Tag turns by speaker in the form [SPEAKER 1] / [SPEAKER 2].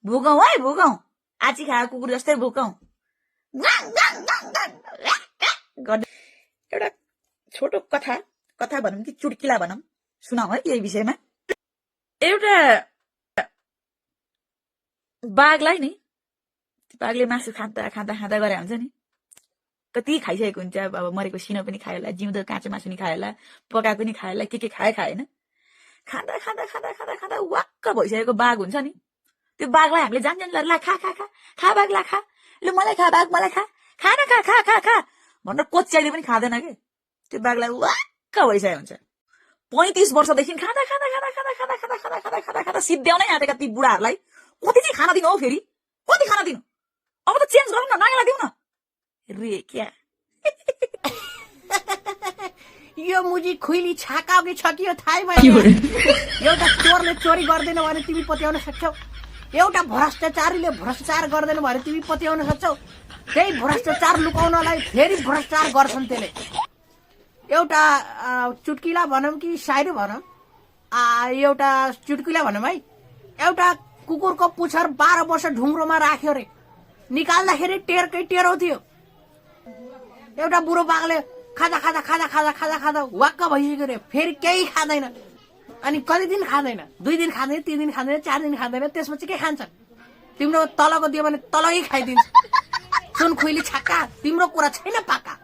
[SPEAKER 1] भुकौँ है भुकौँ, आची खाएको कुकुर जस्तै भुकौँ। एउटा छोटो कथा भनौँ कि चुड्किला भनौँ, सुनाऊ है यही विषयमा। एउटा बाघलाई नि, बाघले मासु खाँदा खाँदा खाँदा गरे हुन्छ नि, कति खाइसकेको हुन्छ। अब मरेको सिनो पनि खायो होला, जिउँदो काँचो मासु नि खायो होला, पकाएको नि खायो होला, के खाए होइन। खाँदा खाँदा खाँदा खाँदा खाँदा वाक्क भइसकेको बाघ हुन्छ नि, त्यो बाघलाई हामीले जान ला खा खा खा खा बाघ ला खा, ल मलाई खा बाघ मलाई खा खा न खा खा खा खा भनेर कोच्याइले पनि खाँदैन के। त्यो बाघलाई वाक्क भइसकेको हुन्छ। 35 वर्षदेखि खाँदा खाँदा खाँदा खाँदा खाँदा खाँदा खाँदा खाँदा खाँदा खाँदा सिद्ध्याउनै आँटेका ती बुढाहरूलाई कति चाहिँ खाना दिनु हो, फेरि कति खाना दिनु, अब त चेन्ज गरौँ न, नयाँलाई दिउँ न रे क्या।
[SPEAKER 2] यो मुजी खुइली छाकाउने छ कि यो थाहै भएन। एउटा चोरले चोरी गर्दैन भने तिमी पत्याउन सक्छौ, एउटा भ्रष्टाचारीले भ्रष्टाचार गर्दैन भने तिमी पत्याउन सक्छौ। त्यही भ्रष्टाचार लुकाउनलाई फेरि भ्रष्टाचार गर्छन् त्यसले। एउटा चुट्किला भनौँ कि सायरी भनौँ, एउटा चुट्किला भनौँ है। एउटा कुकुरको पुच्छर 12 वर्ष ढुङ्ग्रोमा राख्यो रे, निकाल्दाखेरि टेरकै टेरो थियो। एउटा बुढो बाघले खाँदा खाँदा खाँदा खाँदा खाँदा खाँदा वाक्क भइसक्यो रे, फेरि केही खाँदैन। अनि कति दिन खाँदैन, 2 दिन खाँदैन, 3 दिन खाँदैन, 4 दिन खाँदैन, त्यसपछि के खान्छ? तिम्रो तलको दियो भने तलकै खाइदिन्छ। सुन खुइली छक्का, तिम्रो कुरा छैन पाका।